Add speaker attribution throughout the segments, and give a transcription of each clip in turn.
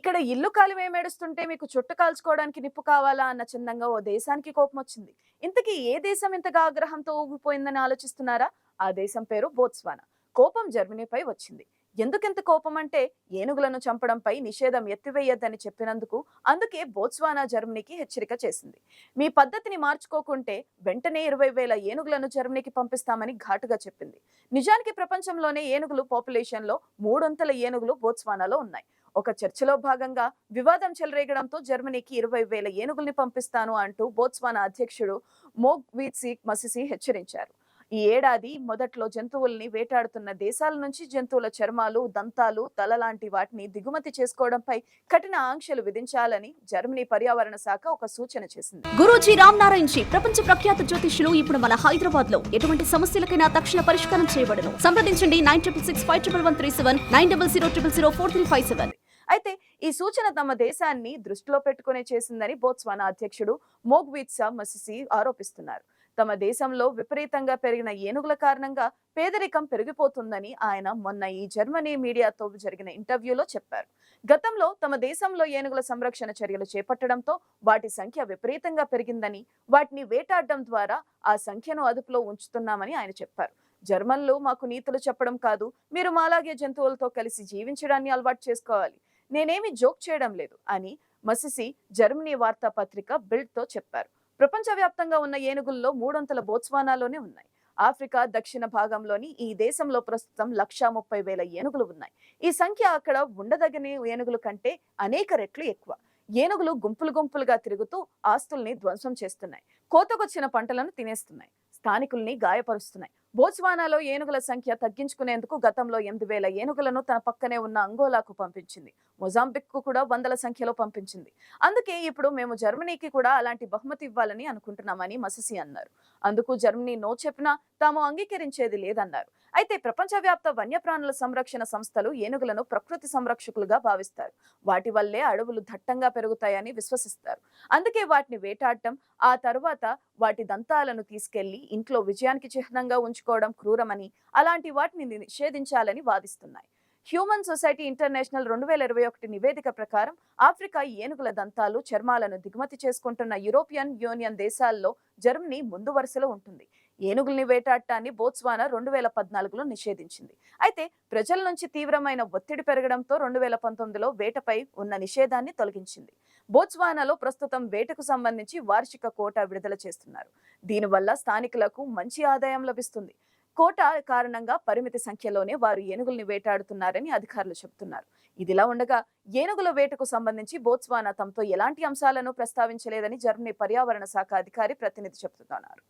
Speaker 1: ఇక్కడ ఇల్లు కాలివేమేడుస్తుంటే మీకు చుట్టు కాల్చుకోవడానికి నిప్పు కావాలా అన్న చందంగా ఓ దేశానికి కోపమొచ్చింది. ఇంతకీ ఏ దేశం ఇంతగా ఆగ్రహంతో ఊగిపోయిందని ఆలోచిస్తున్నారా? ఆ దేశం పేరు బోత్స్వానా. కోపం జర్మనీపై వచ్చింది. ఎందుకింత కోపం అంటే ఏనుగులను చంపడంపై నిషేధం ఎత్తివేయద్దని చెప్పినందుకు. అందుకే బోత్స్వానా జర్మనీకి హెచ్చరిక చేసింది. మీ పద్ధతిని మార్చుకోకుంటే వెంటనే 20,000 ఏనుగులను జర్మనీకి పంపిస్తామని ఘాటుగా చెప్పింది. నిజానికి ప్రపంచంలోనే ఏనుగులు పాపులేషన్లో మూడొంతుల ఏనుగులు బోత్స్వానాలో ఉన్నాయి. ఒక చర్చలో భాగంగా వివాదం చెలరేగడంతో జర్మనీకి 20,000 ఏనుగుల్ని పంపిస్తాను అంటూ బోత్స్వానా అధ్యక్షుడు మోగ్వీత్సీ మసిసి హెచ్చరించారు. ఈ ఏడాది మొదట్లో జంతువుల్ని వేటాడుతున్న దేశాల నుంచి జంతువుల చర్మాలు, దంతాలు, తల లాంటి వాటిని దిగుమతి చేసుకోవడంపై కఠిన ఆంక్షలు విధించాలని జర్మనీ పర్యావరణ శాఖ ఒక సూచన చేసింది.
Speaker 2: గురూజీ రామ్ నారాయణ్ జీ ప్రపంచ ప్రఖ్యాత జ్యోతిష్యులు ఇప్పుడు మన హైదరాబాద్ లో ఎటువంటి సమస్యలకైనా తక్షణ పరిష్కారం చేయబడును. సంప్రదించండి 96651137 9000004357.
Speaker 1: అయితే ఈ సూచన తమ దేశాన్ని దృష్టిలో పెట్టుకునే చేసిందని బోత్స్వానా అధ్యక్షుడు మోగ్వీత్సా మసిసి ఆరోపిస్తున్నారు. తమ దేశంలో విపరీతంగా పెరిగిన ఏనుగుల కారణంగా పేదరికం పెరిగిపోతుందని ఆయన మొన్న ఈ జర్మనీ మీడియాతో జరిగిన ఇంటర్వ్యూలో చెప్పారు. గతంలో తమ దేశంలో ఏనుగుల సంరక్షణ చర్యలు చేపట్టడంతో వాటి సంఖ్య విపరీతంగా పెరిగిందని, వాటిని వేటాడడం ద్వారా ఆ సంఖ్యను అదుపులో ఉంచుతున్నామని ఆయన చెప్పారు. జర్మన్లు మాకు నీతులు చెప్పడం కాదు, మీరు మాలాగే జంతువులతో కలిసి జీవించడాన్ని అలవాటు చేసుకోవాలి. నేనేమి జోక్ చేయడం లేదు అని మసిసి జర్మనీ వార్తాపత్రిక బిల్డ్ తో చెప్పారు. ప్రపంచవ్యాప్తంగా ఉన్న ఏనుగుల్లో మూడొంతుల బోత్స్వానాలోనే ఉన్నాయి. ఆఫ్రికా దక్షిణ భాగంలోని ఈ దేశంలో ప్రస్తుతం 130,000 ఏనుగులు ఉన్నాయి. ఈ సంఖ్య అక్కడ ఉండదగని ఏనుగుల కంటే అనేక రెట్లు ఎక్కువ. ఏనుగులు గుంపులు గుంపులుగా తిరుగుతూ ఆస్తుల్ని ధ్వంసం చేస్తున్నాయి. కోతకొచ్చిన పంటలను తినేస్తున్నాయి, స్థానికుల్ని గాయపరుస్తున్నాయి. బోత్స్వానాలో ఏనుగుల సంఖ్య తగ్గించుకునేందుకు గతంలో 8,000 ఏనుగులను తన పక్కనే ఉన్న అంగోలాకు పంపించింది. మొజాంబిక్ కు కూడా వందల సంఖ్యలో పంపించింది. అందుకే ఇప్పుడు మేము జర్మనీకి కూడా అలాంటి బహుమతి ఇవ్వాలని అనుకుంటున్నామని మసిసి అన్నారు. అందుకు జర్మనీ నో చెప్పినా తాము అంగీకరించేది లేదన్నారు. అయితే ప్రపంచవ్యాప్త వన్యప్రాణుల సంరక్షణ సంస్థలు ఏనుగులను ప్రకృతి సంరక్షకులుగా భావిస్తారు. వాటి వల్లే అడవులు దట్టంగా పెరుగుతాయని విశ్వసిస్తారు. అందుకే వాటిని వేటాడటం, ఆ తరువాత వాటి దంతాలను తీసుకెళ్లి ఇంట్లో విజయానికి చిహ్నంగా ఉంచుకోవడం క్రూరమని, అలాంటి వాటిని నిషేధించాలని వాదిస్తున్నాయి. హ్యూమన్ సొసైటీ ఇంటర్నేషనల్ 2021 నివేదిక ప్రకారం ఆఫ్రికా ఏనుగుల దంతాలు, చర్మాలను దిగుమతి చేసుకుంటున్న యూరోపియన్ యూనియన్ దేశాల్లో జర్మనీ ముందు వరుసలో ఉంటుంది. ఏనుగుల్ని వేటాడటాన్ని బోత్స్వానా 2014లో నిషేధించింది. అయితే ప్రజల నుంచి తీవ్రమైన ఒత్తిడి పెరగడంతో 2019లో వేటపై ఉన్న నిషేధాన్ని తొలగించింది. బోత్స్వానాలో ప్రస్తుతం వేటకు సంబంధించి వార్షిక కోటా విడుదల చేస్తున్నారు. దీనివల్ల స్థానికులకు మంచి ఆదాయం లభిస్తుంది. కోటా కారణంగా పరిమితి సంఖ్యలోనే వారు ఏనుగుల్ని వేటాడుతున్నారని అధికారులు చెబుతున్నారు. ఇదిలా ఉండగా ఏనుగుల వేటకు సంబంధించి బోత్స్వానా తమతో ఎలాంటి అంశాలను ప్రస్తావించలేదని జర్మనీ పర్యావరణ శాఖ అధికారి ప్రతినిధి చెబుతున్నారు.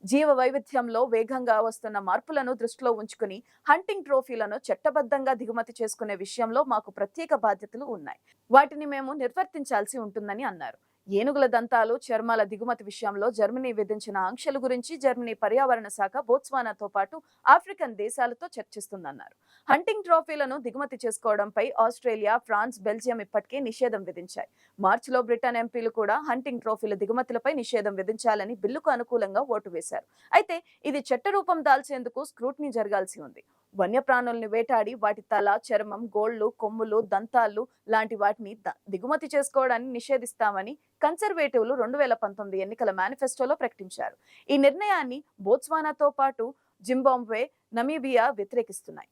Speaker 1: జీవ వైవిధ్యంలో వేగంగా వస్తున్న మార్పులను దృష్టిలో ఉంచుకుని హంటింగ్ ట్రోఫీలను చట్టబద్ధంగా దిగుమతి చేసుకునే విషయంలో మాకు ప్రత్యేక బాధ్యతలు ఉన్నాయి. వాటిని మేము నిర్వర్తించాల్సి ఉంటుందని అన్నారు. ఏనుగుల దంతాలు, చర్మాల దిగుమతి విషయంలో జర్మనీ విధించిన ఆంక్షల గురించి జర్మనీ పర్యావరణ శాఖ బోత్స్వానాతో పాటు ఆఫ్రికన్ దేశాలతో చర్చిస్తుందన్నారు. హంటింగ్ ట్రోఫీలను దిగుమతి చేసుకోవడంపై ఆస్ట్రేలియా, ఫ్రాన్స్, బెల్జియం ఇప్పటికే నిషేధం విధించాయి. మార్చిలో బ్రిటన్ ఎంపీలు కూడా హంటింగ్ ట్రోఫీల దిగుమతులపై నిషేధం విధించాలని బిల్లుకు అనుకూలంగా ఓటు వేశారు. అయితే ఇది చట్టరూపం దాల్చేందుకు స్క్రూటినీ జరగాల్సి ఉంది. వన్యప్రాణుల్ని వేటాడి వాటి తల, చర్మం, గోళ్లు, కొమ్ములు, దంతాలు లాంటి వాటిని దిగుమతి చేసుకోవడాన్ని నిషేధిస్తామని కన్సర్వేటివ్లు 2019 ఎన్నికల మేనిఫెస్టోలో ప్రకటించారు. ఈ నిర్ణయాన్ని బోత్స్వానాతో పాటు జింబాబ్వే, నమీబియా వ్యతిరేకిస్తున్నాయి.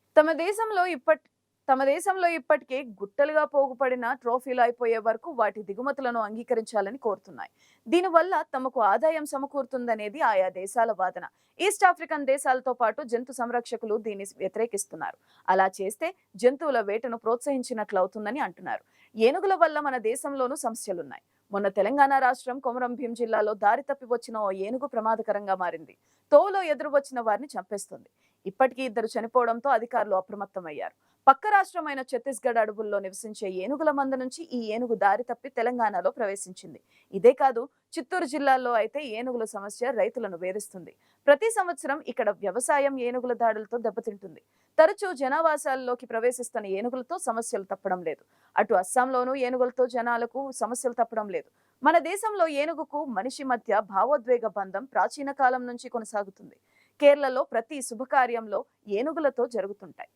Speaker 1: తమ దేశంలో ఇప్పటికే గుట్టలుగా పోగుపడిన ట్రోఫీలు అయిపోయే వరకు వాటి దిగుమతులను అంగీకరించాలని కోరుతున్నాయి. దీనివల్ల తమకు ఆదాయం సమకూరుతుందనేది ఆయా దేశాల వాదన. ఈస్ట్ ఆఫ్రికన్ దేశాలతో పాటు జంతు సంరక్షకులు దీన్ని వ్యతిరేకిస్తున్నారు. అలా చేస్తే జంతువుల వేటను ప్రోత్సహించినట్లు అవుతుందని అంటున్నారు. ఏనుగుల వల్ల మన దేశంలోనూ సమస్యలున్నాయి. మొన్న తెలంగాణ రాష్ట్రం కొమరం భీం జిల్లాలో దారి తప్పి వచ్చిన ఓ ఏనుగు ప్రమాదకరంగా మారింది. తోవలో ఎదురు వచ్చిన వారిని చంపేస్తుంది. ఇప్పటికీ 2 చనిపోవడంతో అధికారులు అప్రమత్తమయ్యారు. పక్క రాష్ట్రమైన ఛత్తీస్గఢ్ అడవుల్లో నివసించే ఏనుగుల మంద నుంచి ఈ ఏనుగు దారి తప్పి తెలంగాణలో ప్రవేశించింది. ఇదే కాదు, చిత్తూరు జిల్లాలో అయితే ఏనుగుల సమస్య రైతులను వేధిస్తుంది. ప్రతి సంవత్సరం ఇక్కడ వ్యవసాయం ఏనుగుల దాడులతో దెబ్బతింటుంది. తరచూ జనావాసాల్లోకి ప్రవేశిస్తున్న ఏనుగులతో సమస్యలు తప్పడం లేదు. అటు అస్సాంలోనూ ఏనుగులతో జనాలకు సమస్యలు తప్పడం లేదు. మన దేశంలో ఏనుగుకు మనిషి మధ్య భావోద్వేగ బంధం ప్రాచీన కాలం నుంచి కొనసాగుతుంది. కేరళలో ప్రతి శుభకార్యంలో ఏనుగులతో జరుగుతుంటాయి.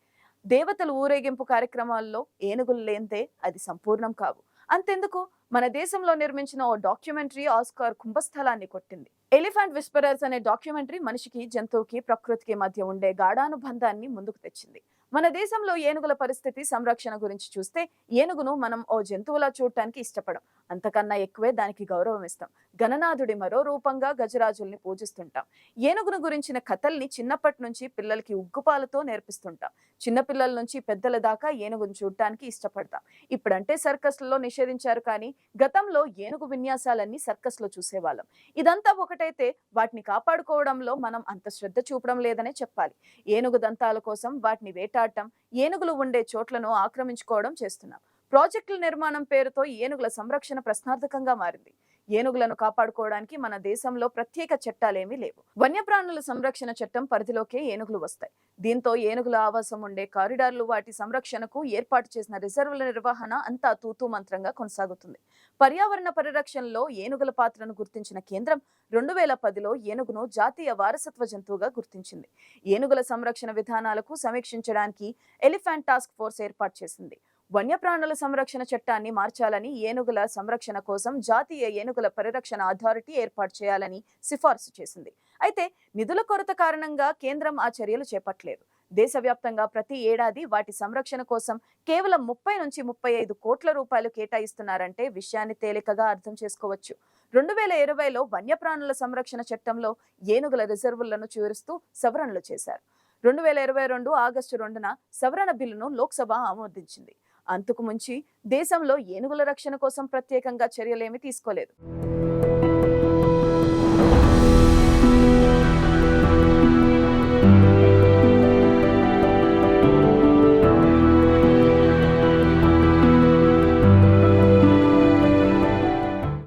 Speaker 1: దేవతలు ఊరేగింపు కార్యక్రమాల్లో ఏనుగులు లేందే అది సంపూర్ణం కావు. అంతెందుకు, మన దేశంలో నిర్మించిన ఓ డాక్యుమెంటరీ ఆస్కార్ కుంభస్థలాన్ని కొట్టింది. ఎలిఫెంట్ విస్పరర్స్ అనే డాక్యుమెంటరీ మనిషికి, జంతువుకి, ప్రకృతికి మధ్య ఉండే గాఢానుబంధాన్ని ముందుకు తెచ్చింది. మన దేశంలో ఏనుగుల పరిస్థితి, సంరక్షణ గురించి చూస్తే ఏనుగును మనం ఓ జంతువులా చూడటానికి ఇష్టపడం. అంతకన్నా ఎక్కువే దానికి గౌరవం ఇస్తాం. గణనాథుడి మరో రూపంగా గజరాజుల్ని పూజిస్తుంటాం. ఏనుగును గురించిన కథల్ని చిన్నప్పటి నుంచి పిల్లలకి ఉగ్గుపాలతో నేర్పిస్తుంటాం. చిన్నపిల్లల నుంచి పెద్దల దాకా ఏనుగును చూడటానికి ఇష్టపడతాం. ఇప్పుడంటే సర్కస్లలో నిషేధించారు, కానీ గతంలో ఏనుగు విన్యాసాలన్నీ సర్కస్లో చూసేవాళ్ళం. ఇదంతా ఒకటైతే వాటిని కాపాడుకోవడంలో మనం అంత శ్రద్ధ చూపడం లేదనే చెప్పాలి. ఏనుగు దంతాల కోసం వాటిని వేటాడటం, ఏనుగులు ఉండే చోట్లను ఆక్రమించుకోవడం చేస్తున్నాం. ప్రాజెక్టుల నిర్మాణం పేరుతో ఏనుగుల సంరక్షణ ప్రశ్నార్థకంగా మారింది. ఏనుగులను కాపాడుకోవడానికి మన దేశంలో ప్రత్యేక చట్టాలేమీ లేవు. వన్యప్రాణుల సంరక్షణ చట్టం పరిధిలోకే ఏనుగులు వస్తాయి. దీంతో ఏనుగుల ఆవాసం ఉండే కారిడార్లు, వాటి సంరక్షణకు ఏర్పాటు చేసిన రిజర్వుల నిర్వహణ అంతా తూతూ మంత్రంగా కొనసాగుతుంది. పర్యావరణ పరిరక్షణలో ఏనుగుల పాత్రను గుర్తించిన కేంద్రం 2010లో ఏనుగును జాతీయ వారసత్వ జంతువుగా గుర్తించింది. ఏనుగుల సంరక్షణ విధానాలకు సమీక్షించడానికి ఎలిఫెంట్ టాస్క్ ఫోర్స్ ఏర్పాటు చేసింది. వన్యప్రాణుల సంరక్షణ చట్టాన్ని మార్చాలని, ఏనుగుల సంరక్షణ కోసం జాతీయ ఏనుగుల పరిరక్షణ అథారిటీ ఏర్పాటు చేయాలని సిఫార్సు చేసింది. అయితే నిధుల కొరత కారణంగా కేంద్రం ఆ చర్యలు చేపట్టలేదు. దేశవ్యాప్తంగా ప్రతి ఏడాది వాటి సంరక్షణ కోసం కేవలం 30 నుంచి 35 కోట్ల రూపాయలు కేటాయిస్తున్నారంటే విషయాన్ని తేలికగా అర్థం చేసుకోవచ్చు. 2020లో వన్యప్రాణుల సంరక్షణ చట్టంలో ఏనుగుల రిజర్వులను చూరుస్తూ సవరణలు చేశారు. 2022 ఆగస్టు 2న సవరణ బిల్లును లోక్సభ ఆమోదించింది. అంతకు మించి దేశంలో ఏనుగుల రక్షణ కోసం ప్రత్యేకంగా చర్యలేమీ తీసుకోలేదు.